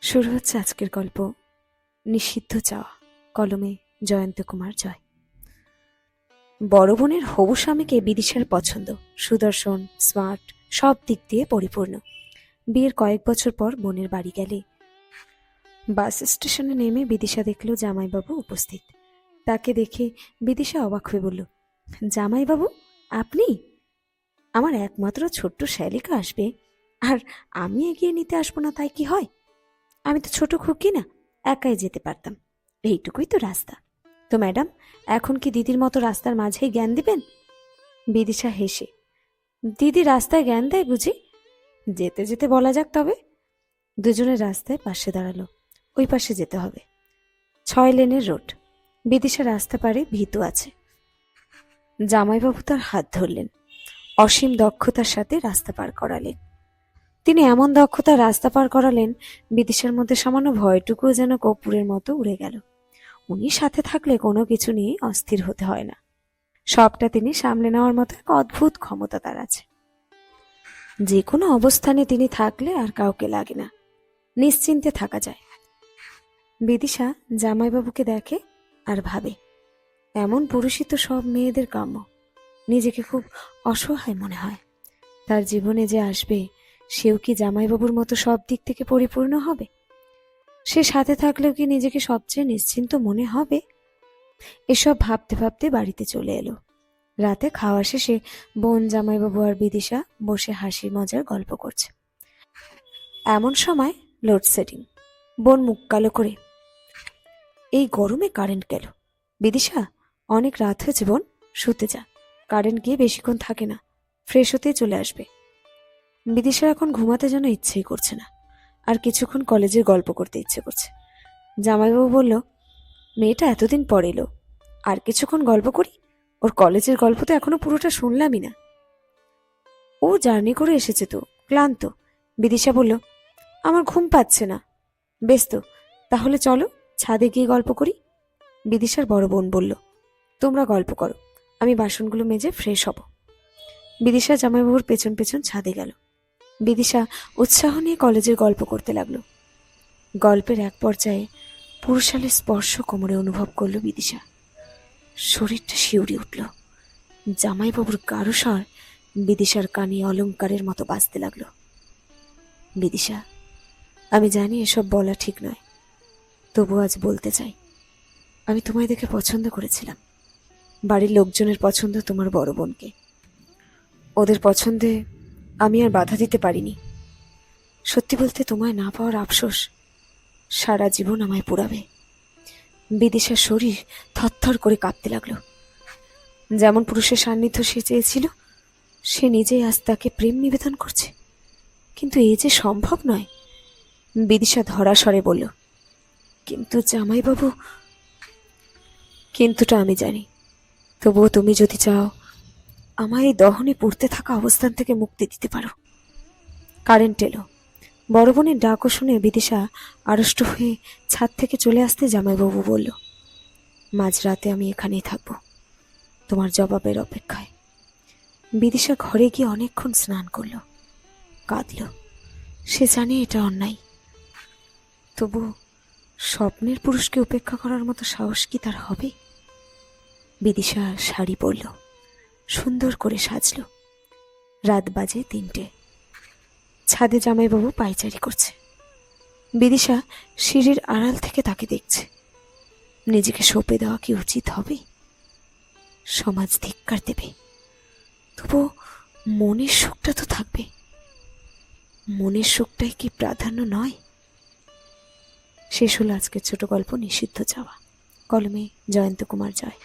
শুরু হচ্ছে আজকের গল্প নিষিদ্ধ চাওয়া। কলমে জয়ন্ত কুমার জয়। বড় বোনের হবু স্বামীকে বিদিশার পছন্দ। সুদর্শন, স্মার্ট, সব দিক দিয়ে পরিপূর্ণ। বিয়ের কয়েক বছর পর বোনের বাড়ি গেলে বাস স্টেশনে নেমে বিদিশা দেখল জামাইবাবু উপস্থিত। তাকে দেখে বিদিশা অবাক হয়ে বলল, জামাইবাবু আপনি? আমার একমাত্র ছোট্ট শ্যালিকা আসবে, আর আমি এগিয়ে নিতে আসবো না তাই কি হয়? আমি তো ছোট খুকি না, একাই যেতে পারতাম। এইটুকুই তো রাস্তা। তো ম্যাডাম, এখন কি দিদির মতো রাস্তার মাঝেই জ্ঞান দিবেন? বিদিশা হেসে, দিদি রাস্তায় জ্ঞান দেয় বুঝি? যেতে যেতে বলা যাক তবে। দুজনের রাস্তায় পাশে দাঁড়ালো। ওই পাশে যেতে হবে। 6 লেনের রোড। বিদিশা রাস্তা পারে ভীতু আছে। জামাইবাবু তার হাত ধরলেন, অসীম দক্ষতার সাথে রাস্তা পার করালেন। তিনি এমন দক্ষতার রাস্তা পার করালেন, বিদিশার মধ্যে সামান্য ভয়টুকুও যেন কর্পূরের মতো উড়ে গেল। উনি সাথে থাকলে কোনো কিছু নিয়ে অস্থির হতে হয় না। সবটা তিনি সামলে নেওয়ার মতো এক অদ্ভুত ক্ষমতা তার আছে। যে কোনো অবস্থানে তিনি থাকলে আর কাউকে লাগে না, নিশ্চিন্তে থাকা যায়। বিদিশা জামাইবাবুকে দেখে আর ভাবে, এমন পুরুষই তো সব মেয়েদের কাম্য। নিজেকে খুব অসহায় মনে হয়। তার জীবনে যে আসবে, সেও কি জামাইবাবুর মতো সব দিক থেকে পরিপূর্ণ হবে? সে সাথে থাকলেও কি নিজেকে সবচেয়ে নিশ্চিন্ত মনে হবে? এসব ভাবতে ভাবতে বাড়িতে চলে এলো। রাতে খাওয়া শেষে বোন, জামাইবাবু আর বিদিশা বসে হাসি মজার গল্প করছে। এমন সময় লোডশেডিং। বোন মুখ কালো করে, এই গরমে কারেন্ট গেল। বিদিশা, অনেক রাত হয়েছে বোন, শুতে যা। কারেন্ট গিয়ে বেশিক্ষণ থাকে না, ফ্রেশ হতেই চলে আসবে। বিদিশার এখন ঘুমাতে যেন ইচ্ছেই করছে না, আর কিছুক্ষণ কলেজের গল্প করতে ইচ্ছে করছে। জামাইবাবু বলল, মেয়েটা এতদিন পর এলো, আর কিছুক্ষণ গল্প করি। ওর কলেজের গল্প তো এখনো পুরোটা শুনলামই না। ও জার্নি করে এসেছে তো, ক্লান্ত। বিদিশা বলল, আমার ঘুম পাচ্ছে না। বেশ তো, তাহলে চলো ছাদে গিয়ে গল্প করি। বিদিশার বড় বোন বলল, তোমরা গল্প করো, আমি বাসনগুলো মেজে ফ্রেশ হব। বিদিশা জামাইবাবুর পেছন পেছন ছাদে গেল। বিদিশা উৎসাহ নিয়ে কলেজের গল্প করতে লাগলো। গল্পের এক পর্যায়ে পুরুষালের স্পর্শ কোমরে অনুভব করল বিদিশা। শরীরটা শিউরে উঠল। জামাইবাবুর গাঢ় স্বর বিদিশার কানে অলংকারের মতো বাজতে লাগলো। বিদিশা, আমি জানি এসব বলা ঠিক নয়, তবু আজ বলতে চাই। আমি তোমায় দেখে পছন্দ করেছিলাম। বাড়ির লোকজনের পছন্দ তোমার বড় বোনকে। ওদের পছন্দে আমি আর বাধা দিতে পারিনি। সত্যি বলতে, তোমায় না পাওয়ার আফসোস সারা জীবন আমায় পোড়াবে। বিদিশার শরীর থরথর করে কাঁপতে লাগলো। যেমন পুরুষের সান্নিধ্য সে চেয়েছিল, সে নিজেই আজ তাকে প্রেম নিবেদন করছে। কিন্তু এই যে সম্ভব নয়। বিদিশা ধরা স্বরে বলল, কিন্তু জামাইবাবু। কিন্তুটা আমি জানি, তবুও তুমি যদি চাও আমায় এই দহনে পুড়তে থাকা অবস্থান থেকে মুক্তি দিতে পারো। কারেন্ট এলো। বড় বোনের ডাকও শুনে বিদিশা আড়ষ্ট হয়ে ছাদ থেকে চলে আসতে জামাইবাবু বলল, মাঝরাতে আমি এখানেই থাকবো, তোমার জবাবের অপেক্ষায়। বিদিশা ঘরে গিয়ে অনেকক্ষণ স্নান করল, কাঁদল। সে জানে এটা অন্যায়, তবু স্বপ্নের পুরুষকে উপেক্ষা করার মতো সাহস কি তার হবে? বিদিশা শাড়ি পরল, সুন্দর করে সাজল। রাত বাজে 3টে। ছাদে জামাইবাবু পায়চারি করছে। বিদিশা সিঁড়ির আড়াল থেকে তাকে দেখছে। নিজেকে সঁপে দেওয়া কি উচিত হবে? সমাজ ধিক্কার দেবে, তবু মনের সুখটা তো থাকবে। মনের সুখটাই কি প্রাধান্য নয়? শেষ হলো আজকের ছোট গল্প নিষিদ্ধ চাওয়া। কলমে জয়ন্ত কুমার জয়।